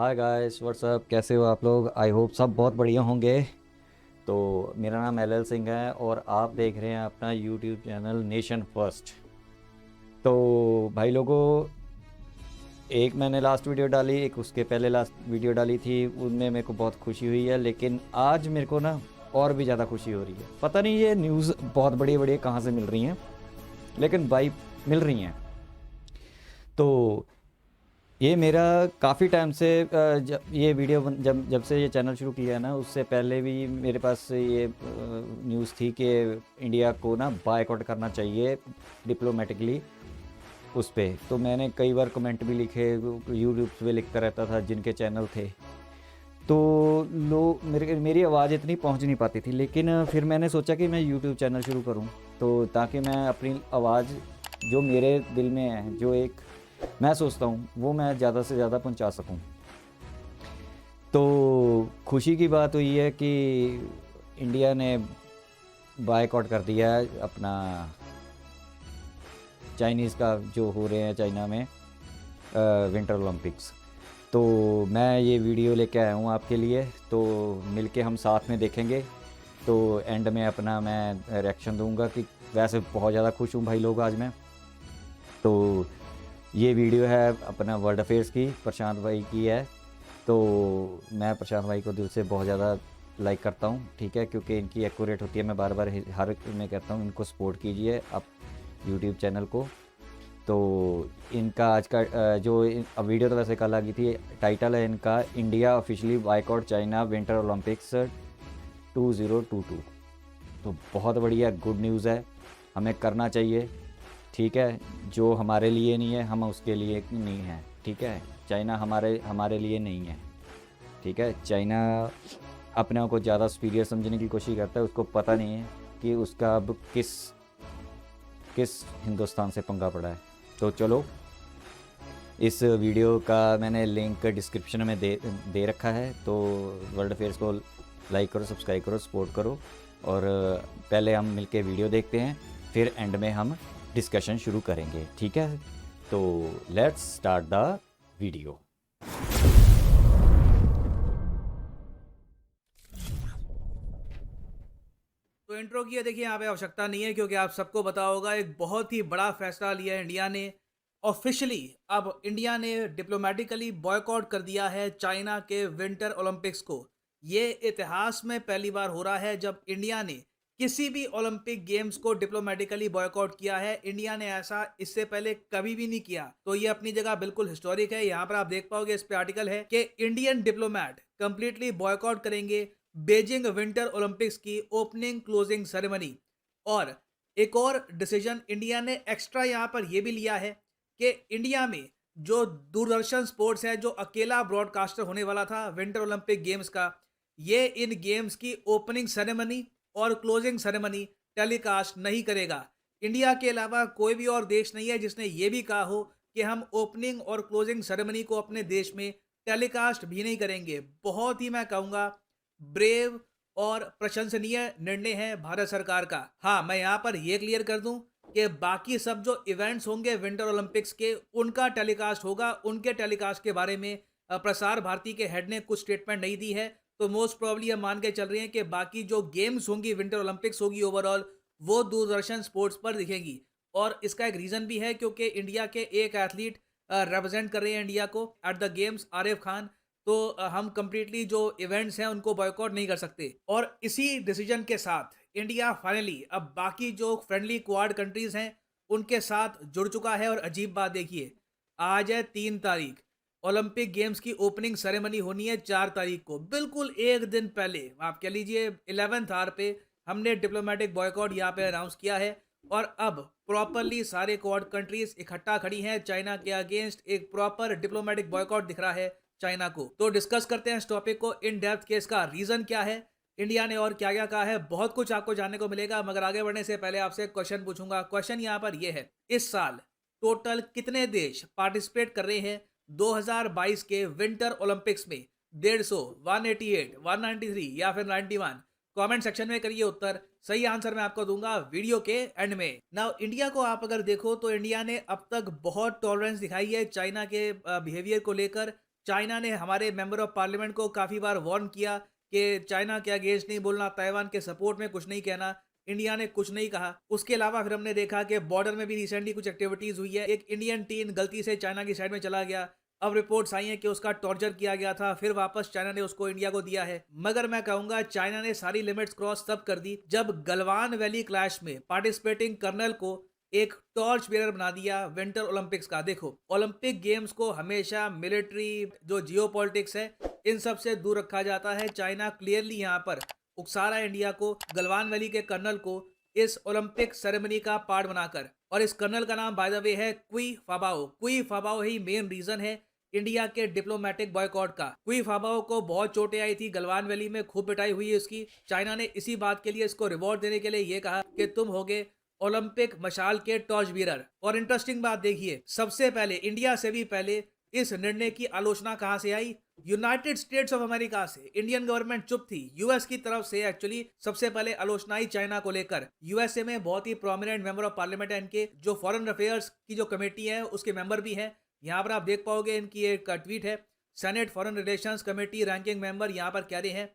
Hi guys what's up, कैसे हो आप लोग? आई होप सब बहुत बढ़िया होंगे। तो मेरा नाम एल सिंह है और आप देख रहे हैं अपना यूट्यूब चैनल नेशन फर्स्ट। तो भाई लोगों, एक मैंने लास्ट वीडियो डाली, एक उसके पहले लास्ट वीडियो डाली थी, उनमें मेरे को बहुत खुशी हुई है। लेकिन आज मेरे को ना और भी ज़्यादा खुशी हो रही है। पता नहीं ये न्यूज़ बहुत बड़ी बड़ी कहाँ से मिल रही हैं, लेकिन भाई मिल रही हैं। तो ये मेरा काफ़ी टाइम से जब ये वीडियो जब जब से ये चैनल शुरू किया है ना, उससे पहले भी मेरे पास ये न्यूज़ थी कि इंडिया को ना बायकॉट करना चाहिए डिप्लोमेटिकली उस पे। तो मैंने कई बार कमेंट भी लिखे, यूट्यूब पे लिखता रहता था जिनके चैनल थे। तो लोग मेरी आवाज़ इतनी पहुंच नहीं पाती थी। लेकिन फिर मैंने सोचा कि मैं यूट्यूब चैनल शुरू करूं, तो ताकि मैं अपनी आवाज़ जो मेरे दिल में है, जो एक मैं सोचता हूँ, वो मैं ज़्यादा से ज़्यादा पहुँचा सकूँ। तो खुशी की बात हुई है कि इंडिया ने बायकॉट कर दिया है अपना चाइनीज़ का जो हो रहे हैं चाइना में विंटर ओलंपिक्स। तो मैं ये वीडियो लेके आया हूँ आपके लिए, तो मिलके हम साथ में देखेंगे। तो एंड में अपना मैं रिएक्शन दूंगा कि वैसे बहुत ज़्यादा खुश हूँ भाई लोग आज मैं। तो ये वीडियो है अपना वर्ल्ड अफेयर्स की, प्रशांत भाई की है। तो मैं प्रशांत भाई को दिल से बहुत ज़्यादा लाइक करता हूँ, ठीक है, क्योंकि इनकी एक्यूरेट होती है। मैं बार बार हर में कहता हूँ, इनको सपोर्ट कीजिए आप यूट्यूब चैनल को। तो इनका आज का अब वीडियो तो वैसे कल आ गई थी। टाइटल है इनका, India officially boycott China winter Olympics 2022। तो बहुत बढ़िया गुड न्यूज़ है, हमें करना चाहिए। ठीक है, जो हमारे लिए नहीं है हम उसके लिए नहीं है। ठीक है, चाइना हमारे हमारे लिए नहीं है। ठीक है, चाइना अपने आप को ज़्यादा सुपीरियर समझने की कोशिश करता है। उसको पता नहीं है कि उसका अब किस किस हिंदुस्तान से पंगा पड़ा है। तो चलो, इस वीडियो का मैंने लिंक डिस्क्रिप्शन में दे रखा है। तो वर्ल्ड अफेयर्स को लाइक करो, सब्सक्राइब करो, सपोर्ट करो। और पहले हम मिलके वीडियो देखते हैं, फिर एंड में हम डिस्कशन शुरू करेंगे। ठीक है, तो लेट्स स्टार्ट द वीडियो। तो इंट्रो की देखिए यहाँ पे आवश्यकता नहीं है, क्योंकि आप सबको पता होगा एक बहुत ही बड़ा फैसला लिया है इंडिया ने। ऑफिशियली अब इंडिया ने डिप्लोमेटिकली बॉयकॉट कर दिया है चाइना के विंटर ओलंपिक्स को। ये इतिहास में पहली बार हो रहा है जब इंडिया ने किसी भी ओलंपिक गेम्स को डिप्लोमेटिकली बॉयकॉट किया है। इंडिया ने ऐसा इससे पहले कभी भी नहीं किया, तो ये अपनी जगह बिल्कुल हिस्टोरिक है। यहाँ पर आप देख पाओगे, इस पे आर्टिकल है कि इंडियन डिप्लोमेट कंप्लीटली बॉयकॉट करेंगे बेजिंग विंटर ओलंपिक्स की ओपनिंग क्लोजिंग सेरेमनी। और एक और डिसीजन इंडिया ने एक्स्ट्रा यहां पर यह भी लिया है कि इंडिया में जो दूरदर्शन स्पोर्ट्स है, जो अकेला ब्रॉडकास्टर होने वाला था विंटर ओलंपिक गेम्स का, ये इन गेम्स की ओपनिंग सेरेमनी और क्लोजिंग सेरेमनी टेलीकास्ट नहीं करेगा। इंडिया के अलावा कोई भी और देश नहीं है जिसने ये भी कहा हो कि हम ओपनिंग और क्लोजिंग सेरेमनी को अपने देश में टेलीकास्ट भी नहीं करेंगे। बहुत ही, मैं कहूंगा, ब्रेव और प्रशंसनीय निर्णय है भारत सरकार का। हाँ, मैं यहाँ पर यह क्लियर कर दूं कि बाकी सब जो इवेंट्स होंगे विंटर ओलंपिक्स के, उनका टेलीकास्ट होगा। उनके टेलीकास्ट के बारे में प्रसार भारती के हेड ने कुछ स्टेटमेंट नहीं दी है। तो मोस्ट प्रॉब्ली हम मान के चल रहे हैं कि बाकी जो गेम्स होंगी, विंटर ओलंपिक्स होगी ओवरऑल, वो दूरदर्शन स्पोर्ट्स पर दिखेंगी। और इसका एक रीजन भी है, क्योंकि इंडिया के एक एथलीट रिप्रेजेंट कर रहे हैं इंडिया को at the games, Arif Khan. तो हम कंप्लीटली जो इवेंट्स हैं उनको बॉयकॉट नहीं कर सकते। और इसी डिसीजन के साथ इंडिया फाइनली अब बाकी जो फ्रेंडली क्वाड कंट्रीज हैं उनके साथ जुड़ चुका है। और अजीब बात देखिए, आज है 3 तारीख, ओलंपिक गेम्स की ओपनिंग सेरेमनी होनी है 4 तारीख को। बिल्कुल एक दिन पहले, आप कह लीजिए 11th आवर पे, हमने डिप्लोमेटिक बॉयकॉट यहाँ पे अनाउंस किया है। और अब प्रॉपरली सारे क्वाड कंट्रीज इकट्ठा खड़ी हैं चाइना के अगेंस्ट। एक प्रॉपर डिप्लोमेटिक बॉयकॉट दिख रहा है चाइना को। तो डिस्कस करते हैं इस टॉपिक को इन डेप्थ के, इसका रीजन क्या है, इंडिया ने और क्या क्या कहा है। बहुत कुछ आपको जानने को मिलेगा, मगर आगे बढ़ने से पहले आपसे एक क्वेश्चन पूछूंगा। क्वेश्चन यहाँ पर यह है, इस साल टोटल कितने देश पार्टिसिपेट कर रहे हैं 2022 के विंटर ओलंपिक्स में? 150, 188, 193 या फिर 91? कमेंट सेक्शन में करिए उत्तर। सही आंसर मैं आपको दूंगा वीडियो के एंड में। नाउ इंडिया को आप अगर देखो तो इंडिया ने अब तक बहुत टॉलरेंस दिखाई है चाइना के बिहेवियर को लेकर। चाइना ने हमारे मेंबर ऑफ पार्लियामेंट को काफ़ी बार वार्न किया कि चाइना के अगेंस्ट नहीं बोलना, ताइवान के सपोर्ट में कुछ नहीं कहना। इंडिया ने कुछ नहीं कहा। उसके अलावा फिर हमने देखा कि बॉर्डर में भी रिसेंटली कुछ एक्टिविटीज़ हुई है। एक इंडियन टीम गलती से चाइना की साइड में चला गया। अब रिपोर्ट्स आई हैं कि उसका टॉर्चर किया गया था, फिर वापस चाइना ने उसको इंडिया को दिया है। मगर मैं कहूँगा चाइना ने सारी लिमिट्स क्रॉस तब कर दी जब गलवान वैली क्लैश में पार्टिसिपेटिंग कर्नल को एक टॉर्च बेरर बना दिया विंटर ओलंपिक्स का। देखो, ओलंपिक गेम्स को हमेशा मिलिट्री, जो जियोपॉलिटिक्स है, इन सब से दूर रखा जाता है। चाइना क्लियरली यहाँ पर उकसा रहा है इंडिया को, गलवान वैली के कर्नल को इस ओलंपिक सेरेमनी का पार्ट बनाकर। और इस कर्नल का नाम बाय द वे है क्वी फाबाओ। क्वी फाबाओ ही मेन रीजन है इंडिया के डिप्लोमेटिक बॉयकॉट का। क्वी फाबाओ को बहुत चोटें आई थी, गलवान वैली में खूब पिटाई हुई है उसकी। चाइना ने इसी बात के लिए इसको रिवॉर्ड देने के लिए ये कहा कि तुम होगे ओलंपिक मशाल के टॉर्च बीरर। और इंटरेस्टिंग बात देखिए, सबसे पहले, इंडिया से भी पहले, इस निर्णय की आलोचना कहां से आई? यूनाइटेड स्टेट्स ऑफ अमेरिका से। इंडियन गवर्नमेंट चुप थी। यूएस की तरफ से एक्चुअली सबसे पहले आलोचना आई चाइना को लेकर। यूएसए में बहुत ही प्रोमिनेंट मेंबर ऑफ पार्लियामेंट है इनके, जो फॉरेन अफेयर्स की जो कमेटी है उसके मेंबर भी हैं। यहाँ पर आप देख पाओगे इनकी एक ट्वीट है, senate foreign relations committee ranking member यहाँ पर कह रहे हैं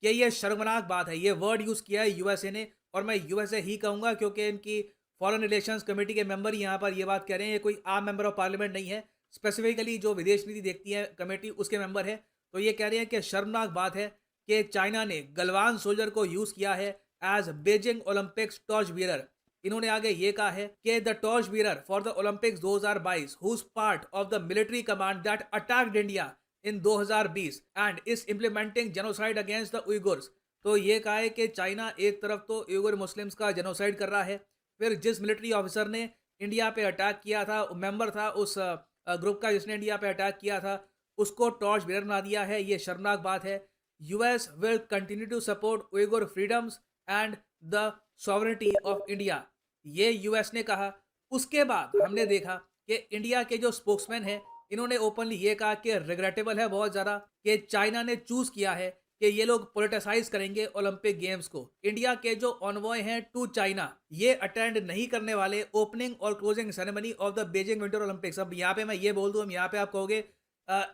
कि ये शर्मनाक बात है। ये वर्ड यूज किया है यूएसए ने, और मैं यूएसए ही कहूंगा क्योंकि इनकी फॉरेन रिलेशंस कमेटी के मेंबर यहाँ पर ये बात कह रहे हैं। ये कोई आम मेंबर ऑफ पार्लियामेंट नहीं है, स्पेसिफिकली जो विदेश नीति देखती है कमेटी उसके मेंबर है। तो ये कह रहे हैं कि शर्मनाक बात है कि चाइना ने गलवान सोल्जर को यूज किया है as Beijing Olympics torch bearer. इन्होंने आगे ये कहा है कि the torch bearer for the Olympics 2022 whose part of the military command that attacked India in 2020 and is implementing genocide against the Uyghurs. तो ये कहा है कि चाइना एक तरफ तो उइगुर मुस्लिम्स का जेनोसाइड कर रहा है, फिर जिस मिलिट्री ऑफिसर ने इंडिया पे अटैक किया था, मेंबर था उस ग्रुप का जिसने इंडिया पे अटैक किया था, उसको टॉर्च बीरर बना दिया है। ये शर्मनाक बात है। US will continue to support Uyghur freedoms and the sovereignty of India, ये यूएस ने कहा। उसके बाद हमने देखा कि इंडिया के जो स्पोक्समैन हैं, इन्होंने ओपनली ये कहा कि रिग्रेटेबल है बहुत ज़्यादा कि चाइना ने चूज किया है कि ये लोग पोलिटिसाइज करेंगे ओलंपिक गेम्स को। इंडिया के जो ऑनवॉय हैं टू चाइना, ये अटेंड नहीं करने वाले ओपनिंग और closing ceremony of the Beijing winter Olympics. अब यहाँ पे मैं ये बोल दूँ, हम यहाँ पे आप कहोगे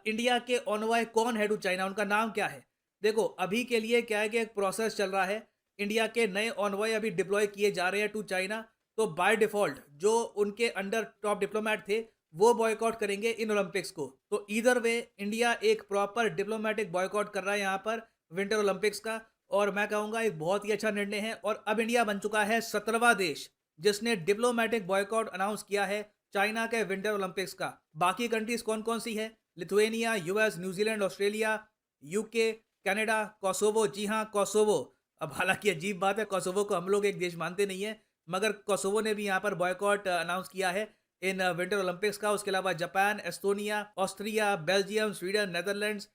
इंडिया के ऑनवॉय कौन है टू चाइना, उनका नाम क्या है? देखो, अभी के लिए क्या है कि एक प्रोसेस चल रहा है। इंडिया के नए ऑनवॉय अभी डिप्लॉय किए जा रहे हैं टू चाइना। तो बाय डिफॉल्ट जो उनके अंडर टॉप डिप्लोमेट थे वो बॉयकॉट करेंगे इन ओलंपिक्स को। तो इधर वे इंडिया एक प्रॉपर डिप्लोमेटिक बॉयकॉट कर रहा है यहाँ पर विंटर ओलंपिक्स का, और मैं कहूँगा एक बहुत ही अच्छा निर्णय है। और अब इंडिया बन चुका है 17वां देश जिसने डिप्लोमेटिक बॉयकॉट अनाउंस किया है चाइना के विंटर ओलंपिक्स का। बाकी कंट्रीज कौन कौन सी है? Lithuania, US, New Zealand, Australia, UK, Canada, Kosovo. जी हाँ, कोसोवो। अब हालांकि अजीब बात है, कोसोवो को हम लोग एक देश मानते नहीं है, मगर कोसोवो ने भी यहाँ पर बॉयकॉट अनाउंस किया है इन विंटर ओलंपिक्स का। उसके अलावा Japan, Estonia, Austria, Belgium, Sweden, Netherlands,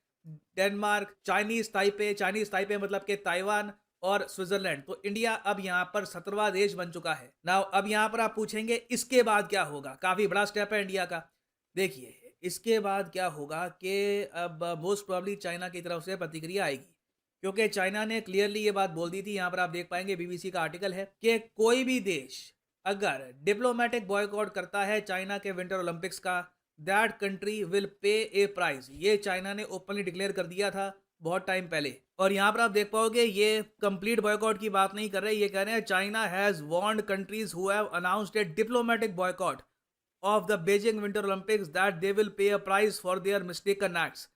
Denmark, Chinese Taipei मतलब के ताइवान, और स्विट्जरलैंड। तो इंडिया अब यहाँ पर 17वां देश बन चुका है। नाउ अब यहाँ पर आप पूछेंगे इसके बाद क्या होगा? काफी बड़ा स्टेप है इंडिया का। देखिए, इसके बाद क्या होगा कि अब मोस्ट प्रॉब्ली चाइना की तरफ से प्रतिक्रिया आएगी, क्योंकि चाइना ने क्लियरली ये बात बोल दी थी। यहाँ पर आप देख पाएंगे बीबीसी का आर्टिकल है कि कोई भी देश अगर डिप्लोमेटिक बॉयकॉट करता है चाइना के विंटर ओलंपिक्स का, that country will pay A price. ये चाइना ने ओपनली डिक्लेयर कर दिया था बहुत टाइम पहले। और यहाँ पर आप देख पाओगे ये कंप्लीट बॉयकॉट की बात नहीं कर रहे, ये कह रहे हैं China has warned countries who have announced A diplomatic boycott of the Beijing winter Olympics that they will pay a price for their mistaken acts.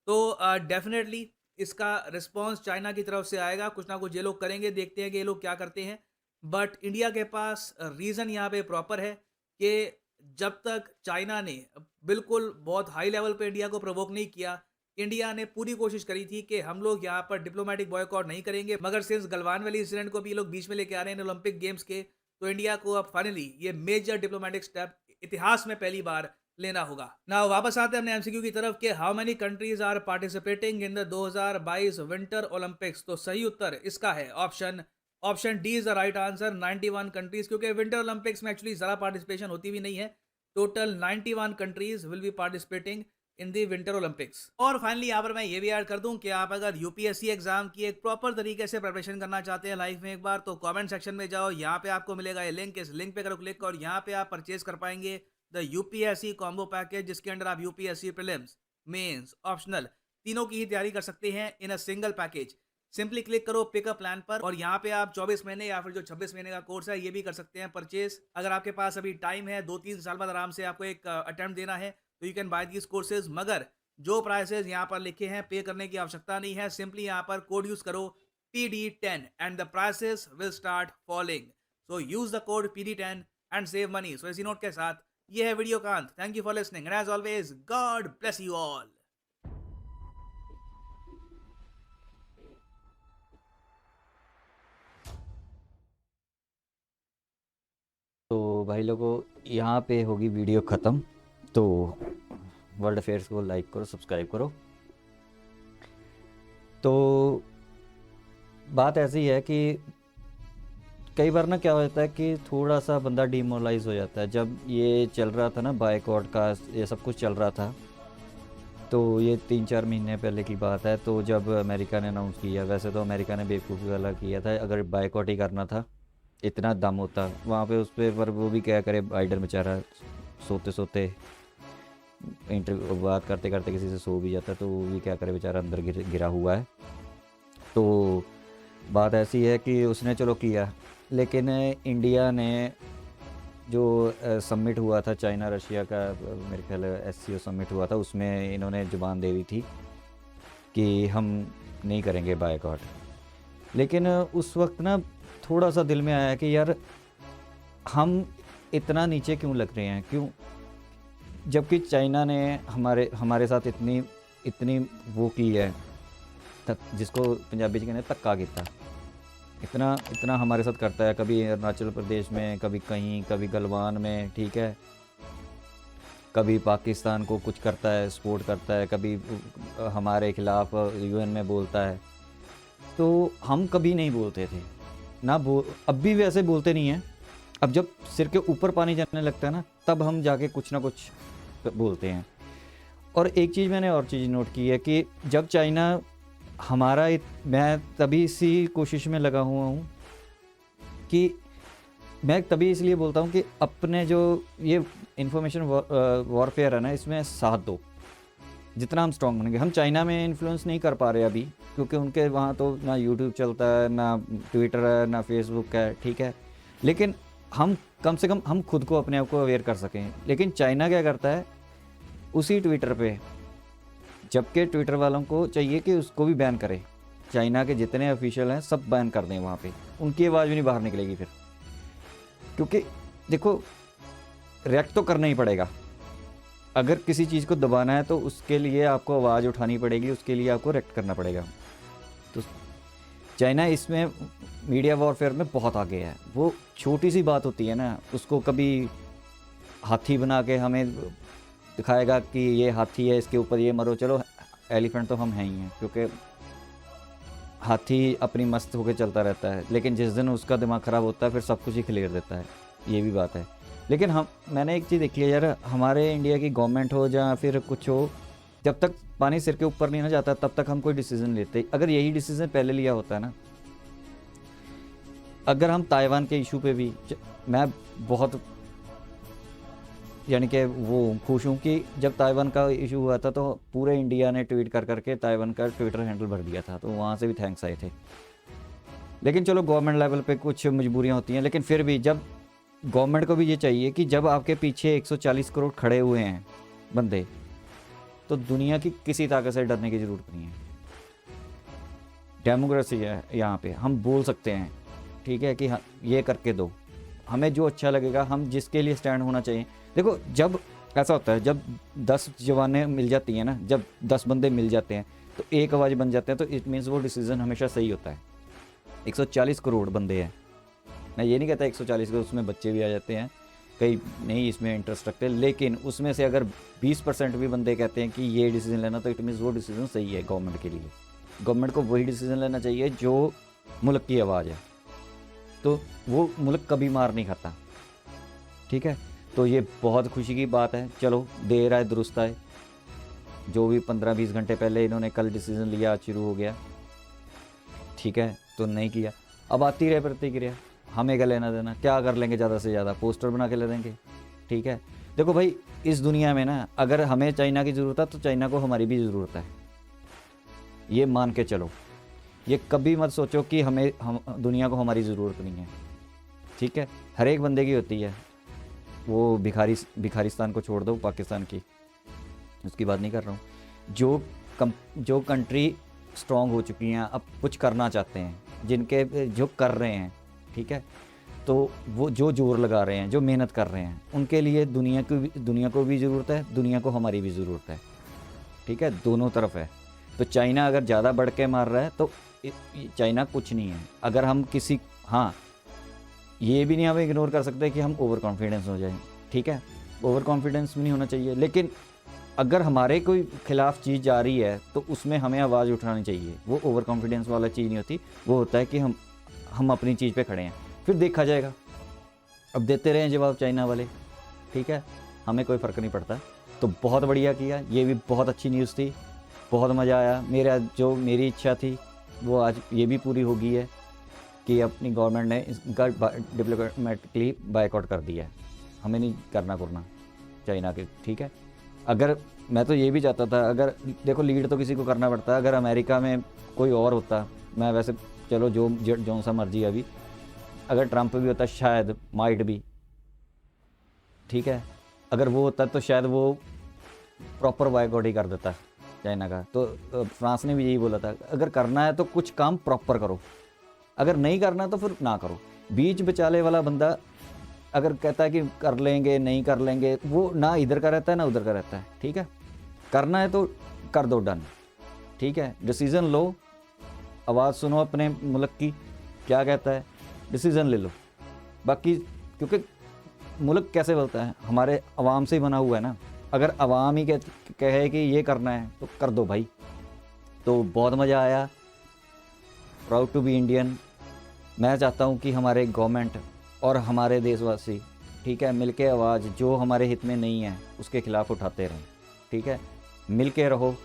तो डेफिनेटली इसका रिस्पॉन्स चाइना की तरफ से आएगा, कुछ ना कुछ ये लोग करेंगे, देखते हैं कि ये लोग क्या करते हैं। बट इंडिया के पास रीज़न यहाँ पे प्रॉपर है कि जब तक चाइना ने बिल्कुल बहुत हाई लेवल पे इंडिया को प्रोवोक नहीं किया, इंडिया ने पूरी कोशिश करी थी कि हम लोग यहाँ पर डिप्लोमेटिक बॉयकॉट नहीं करेंगे। मगर सिंस गलवान वैली इंसिडेंट को भी ये लोग बीच में लेके आ रहे हैं ओलंपिक गेम्स के, तो इंडिया को अब फाइनली ये मेजर डिप्लोमेटिक स्टेप इतिहास में पहली बार लेना होगा। ना वापस आते हैं अपने एमसीक्यू की तरफ कि how many countries are participating in the 2022 Winter Olympics. तो सही उत्तर इसका है option D is the right answer, 91 countries, क्योंकि विंटर ओलंपिक्स में एक्चुअली ज़्यादा पार्टिसिपेशन होती भी नहीं है। Total 91 countries will be participating in the Winter Olympics. और फाइनली यहाँ पर मैं ये भी ऐड कर दूं कि आप अगर यूपीएससी एग्जाम की एक प्रॉपर तरीके से प्रिपरेशन करना चाहते हैं लाइफ में एक बार, तो कमेंट सेक्शन में जाओ, यहाँ पे आपको मिलेगा ये लिंक। इस लिंक पे करो क्लिक और यहाँ पे आप परचेज कर पाएंगे द यूपीएससी कॉम्बो पैकेज, जिसके अंदर आप यूपीएससी प्रीलिम्स, मेंस, ऑप्शनल, तीनों की ही तैयारी कर सकते हैं in a single package. Simply click करो पिक अ प्लान पर और यहाँ पे आप 24 महीने या फिर जो 26 महीने का कोर्स है ये भी कर सकते हैं परचेज। अगर आपके पास अभी टाइम है 2-3 साल बाद आराम से आपको एक अटेम्प्ट देना है तो you can buy these courses. मगर जो प्राइसेस यहाँ पर लिखे हैं पे करने की आवश्यकता नहीं है। सिंपली यहाँ पर कोड यूज करो PD10 and the prices will start falling. So use the code PD10 and save money. So इसी नोट के साथ ये है वीडियो का अंत। Thank you for listening and as always God bless you all. तो भाई लोगों, यहाँ पे होगी वीडियो ख़त्म। तो वर्ल्ड अफेयर्स को लाइक करो, सब्सक्राइब करो। तो बात ऐसी है कि कई बार ना क्या होता है कि थोड़ा सा बंदा डिमोरलाइज हो जाता है। जब ये चल रहा था ना बायकॉट का, ये सब कुछ चल रहा था, तो ये 3-4 महीने पहले की बात है। तो जब अमेरिका ने अनाउंस किया, वैसे तो अमेरिका ने बेवकूफ़ी वाला किया था, अगर बायकॉट ही करना था इतना दम होता वहाँ पे उस पर वो भी क्या करे, बाइडन बेचारा सोते सोते इंटरव्यू बात करते करते किसी से सो भी जाता, तो वो भी क्या करे बेचारा, अंदर गिरा हुआ है। तो बात ऐसी है कि उसने चलो किया, लेकिन इंडिया ने जो समिट हुआ था चाइना रशिया का, मेरे ख्याल SCO समिट हुआ था, उसमें इन्होंने जुबान दे दी थी कि हम नहीं करेंगे बायकॉट। लेकिन उस वक्त ना थोड़ा सा दिल में आया कि यार हम इतना नीचे क्यों लग रहे हैं, क्यों, जबकि चाइना ने हमारे साथ इतनी इतनी वो की है, जिसको पंजाबी में कहते हैं धक्का किया, इतना इतना हमारे साथ करता है। कभी अरुणाचल प्रदेश में, कभी कहीं, कभी गलवान में, ठीक है, कभी पाकिस्तान को कुछ करता है, सपोर्ट करता है, कभी हमारे खिलाफ UN में बोलता है। तो हम कभी नहीं बोलते थे ना, अब भी वैसे बोलते नहीं हैं। अब जब सिर के ऊपर पानी जाने लगता है ना, तब हम जाके कुछ ना कुछ बोलते हैं। और एक चीज़ मैंने और चीज़ नोट की है कि जब चाइना मैं तभी इसी कोशिश में लगा हुआ हूँ कि मैं तभी इसलिए बोलता हूँ कि अपने जो ये इंफॉर्मेशन वॉरफेयर है ना, इसमें साथ दो। जितना हम स्ट्रॉन्ग बनेंगे, हम चाइना में इन्फ्लुएंस नहीं कर पा रहे अभी, क्योंकि उनके वहाँ तो ना यूट्यूब चलता है, ना ट्विटर है, ना फेसबुक है, ठीक है। लेकिन हम कम से कम हम खुद को, अपने आप को अवेयर कर सकें। लेकिन चाइना क्या करता है, उसी ट्विटर पे, जबकि ट्विटर वालों को चाहिए कि उसको भी बैन करे। चाइना के जितने ऑफिशियल हैं सब बैन कर दें वहाँ पे, उनकी आवाज़ भी नहीं बाहर निकलेगी फिर। क्योंकि देखो, रिएक्ट तो करना ही पड़ेगा। अगर किसी चीज़ को दबाना है तो उसके लिए आपको आवाज़ उठानी पड़ेगी, उसके लिए आपको रिएक्ट करना पड़ेगा। तो चाइना इसमें मीडिया वॉरफेयर में बहुत आगे है। वो छोटी सी बात होती है ना, उसको कभी हाथी बना के हमें दिखाएगा कि ये हाथी है, इसके ऊपर ये मरो। चलो एलिफेंट तो हम हैं ही हैं, क्योंकि हाथी अपनी मस्त होकर चलता रहता है, लेकिन जिस दिन उसका दिमाग ख़राब होता है फिर सब कुछ ही क्लियर देता है, ये भी बात है। लेकिन मैंने एक चीज़ देखी है यार, हमारे इंडिया की गवर्नमेंट हो या फिर कुछ हो, जब तक पानी सिर के ऊपर नहीं ना जाता तब तक हम कोई डिसीज़न लेते। अगर यही डिसीज़न पहले लिया होता है ना, अगर हम ताइवान के इशू पे भी, मैं बहुत यानी कि वो खुश हूँ कि जब ताइवान का इशू हुआ था तो पूरे इंडिया ने ट्वीट कर करके ताइवान का ट्विटर हैंडल भर दिया था, तो वहाँ से भी थैंक्स आए थे। लेकिन चलो गवर्नमेंट लेवल पे कुछ मजबूरियाँ होती हैं, लेकिन फिर भी जब गवर्नमेंट को भी ये चाहिए कि जब आपके पीछे 140 करोड़ खड़े हुए हैं बंदे, तो दुनिया की किसी ताकत से डरने की ज़रूरत नहीं है। डेमोक्रेसी है यहाँ पे, हम बोल सकते हैं, ठीक है, कि हाँ ये करके दो, हमें जो अच्छा लगेगा, हम जिसके लिए स्टैंड होना चाहिए। देखो, जब ऐसा होता है, जब 10 जवानें मिल जाती हैं ना, जब 10 बंदे मिल जाते हैं तो एक आवाज़ बन जाते हैं, तो इट मीन्स वो डिसीज़न हमेशा सही होता है। 140 करोड़ बंदे हैं, मैं ये नहीं कहता 140 करोड़, उसमें बच्चे भी आ जाते हैं, कई नहीं इसमें इंटरेस्ट रखते, लेकिन उसमें से अगर 20% भी बंदे कहते हैं कि ये डिसीज़न लेना, तो इट मीन्स वो डिसीज़न सही है गवर्नमेंट के लिए। गवर्नमेंट को वही डिसीज़न लेना चाहिए जो मुल्क की आवाज़ है, तो वो मुल्क कभी मार नहीं खाता, ठीक है। तो ये बहुत खुशी की बात है। चलो देर आए दुरुस्त आए, जो भी 15-20 घंटे पहले इन्होंने कल डिसीज़न लिया, आज शुरू हो गया, ठीक है, तो नहीं किया, अब आती रहे प्रतिक्रिया, हमें क्या लेना देना, क्या कर लेंगे, ज़्यादा से ज़्यादा पोस्टर बना के ले देंगे, ठीक है। देखो भाई, इस दुनिया में ना अगर हमें चाइना की ज़रूरत है तो चाइना को हमारी भी ज़रूरत है, ये मान के चलो। ये कभी मत सोचो कि हम दुनिया को हमारी ज़रूरत नहीं है, ठीक है। हर एक बंदे की होती है, वो भिखारिस्तान को छोड़ दो, पाकिस्तान की, उसकी बात नहीं कर रहा हूँ। जो कंट्री स्ट्रॉन्ग हो चुकी हैं, अब कुछ करना चाहते हैं, जिनके जो कर रहे हैं, ठीक है, तो वो जो जोर लगा रहे हैं, जो मेहनत कर रहे हैं, उनके लिए दुनिया को भी ज़रूरत है, दुनिया को हमारी भी ज़रूरत है, ठीक है, दोनों तरफ है। तो चाइना अगर ज़्यादा बढ़ के मार रहा है तो चाइना कुछ नहीं है। अगर हम हाँ, ये भी नहीं हम इग्नोर कर सकते कि हम ओवर कॉन्फिडेंस हो जाएं, ठीक है, ओवर कॉन्फिडेंस भी नहीं होना चाहिए। लेकिन अगर हमारे कोई खिलाफ चीज़ जा रही है तो उसमें हमें आवाज़ उठानी चाहिए। वो ओवर कॉन्फिडेंस वाला चीज़ नहीं होती, वो होता है कि हम अपनी चीज़ पे खड़े हैं, फिर देखा जाएगा। अब देते रहें जवाब चाइना वाले, ठीक है, हमें कोई फ़र्क नहीं पड़ता। तो बहुत बढ़िया किया, ये भी बहुत अच्छी न्यूज़ थी, बहुत मज़ा आया। मेरी इच्छा थी वो आज ये भी पूरी हो गई है कि अपनी गवर्नमेंट ने इसका डिप्लोमेटिकली बायकॉट कर दिया है। हमें नहीं करना चाइना के, ठीक है। अगर मैं तो ये भी चाहता था, अगर देखो लीड तो किसी को करना पड़ता है। अगर अमेरिका में कोई और होता, मैं वैसे चलो जो सा मर्जी है, अभी अगर ट्रंप भी होता शायद, माइट भी, ठीक है, अगर वो होता तो शायद वो प्रॉपर बायकॉट ही कर देता चाइना का। तो फ्रांस ने भी यही बोला था, अगर करना है तो कुछ काम प्रॉपर करो, अगर नहीं करना तो फिर ना करो। बीच बचाले वाला बंदा अगर कहता है कि कर लेंगे, नहीं कर लेंगे, वो ना इधर का रहता है ना उधर का रहता है, ठीक है। करना है तो कर दो, डन, ठीक है। डिसीज़न लो, आवाज़ सुनो अपने मुल्क की, क्या कहता है, डिसीज़न ले लो। बाकी क्योंकि मुल्क कैसे बनता है, हमारे अवाम से ही बना हुआ है ना। अगर अवाम ही कहे कि ये करना है तो कर दो भाई। तो बहुत मज़ा आया, प्राउड टू बी इंडियन। मैं चाहता हूँ कि हमारे गवर्नमेंट और हमारे देशवासी, ठीक है, मिलके आवाज़ जो हमारे हित में नहीं है उसके ख़िलाफ़ उठाते रहें, ठीक है। मिलके रहो,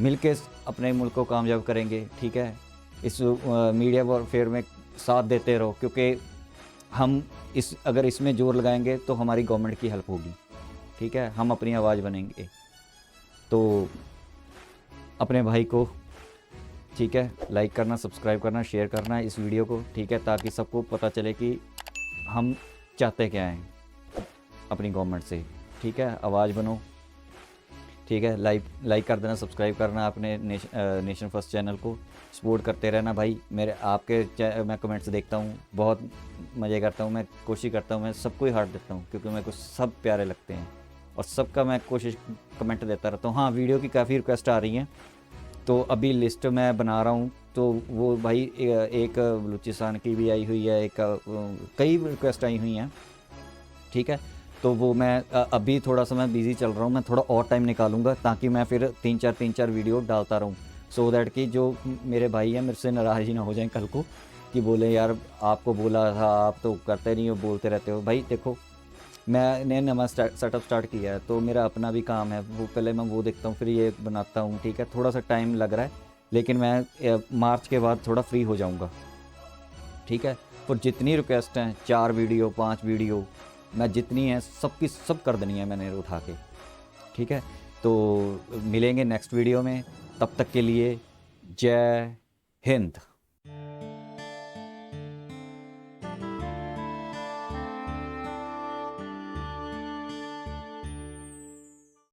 मिलके अपने मुल्क को कामयाब करेंगे, ठीक है। इस मीडिया वॉरफेयर में साथ देते रहो, क्योंकि हम अगर इसमें जोर लगाएंगे तो हमारी गवर्नमेंट की हेल्प होगी, ठीक है, हम अपनी आवाज़ बनेंगे। तो अपने भाई को, ठीक है, लाइक करना, सब्सक्राइब करना, शेयर करना इस वीडियो को, ठीक है, ताकि सबको पता चले कि हम चाहते क्या हैं अपनी गवर्नमेंट से, ठीक है। आवाज़ बनो, ठीक है। लाइक कर देना, सब्सक्राइब करना अपने नेशन फर्स्ट चैनल को, सपोर्ट करते रहना भाई। मैं कमेंट्स देखता हूँ, बहुत मज़े करता हूँ, मैं कोशिश करता हूँ, मैं सबको ही हार्ट देता हूँ, क्योंकि मेरे को सब प्यारे लगते हैं और सबका मैं कोशिश कमेंट देता रहता हूँ। हाँ, वीडियो की काफ़ी रिक्वेस्ट आ रही हैं, तो अभी लिस्ट मैं बना रहा हूँ। तो वो भाई एक बलूचिस्तान की भी आई हुई है, कई रिक्वेस्ट आई हुई हैं, ठीक है। तो वो मैं अभी थोड़ा सा मैं बिज़ी चल रहा हूँ, मैं थोड़ा और टाइम निकालूंगा ताकि मैं फिर तीन चार वीडियो डालता रहूँ, सो दैट कि जो मेरे भाई हैं मेरे से नाराज़ ही ना हो जाएं कल को, कि बोले यार आपको बोला था, आप तो करते नहीं हो, बोलते रहते हो। भाई देखो, मैंने नया सेटअप स्टार्ट किया है, तो मेरा अपना भी काम है, वो पहले मैं वो देखता हूँ, फिर ये बनाता हूँ, ठीक है। थोड़ा सा टाइम लग रहा है, लेकिन मैं मार्च के बाद थोड़ा फ्री हो जाऊँगा, ठीक है। और जितनी रिक्वेस्ट हैं, 4 वीडियो 5 वीडियो, मैं जितनी हैं सबकी सब कर देनी है मैंने उठा के, ठीक है। तो मिलेंगे नेक्स्ट वीडियो में, तब तक के लिए जय हिंद।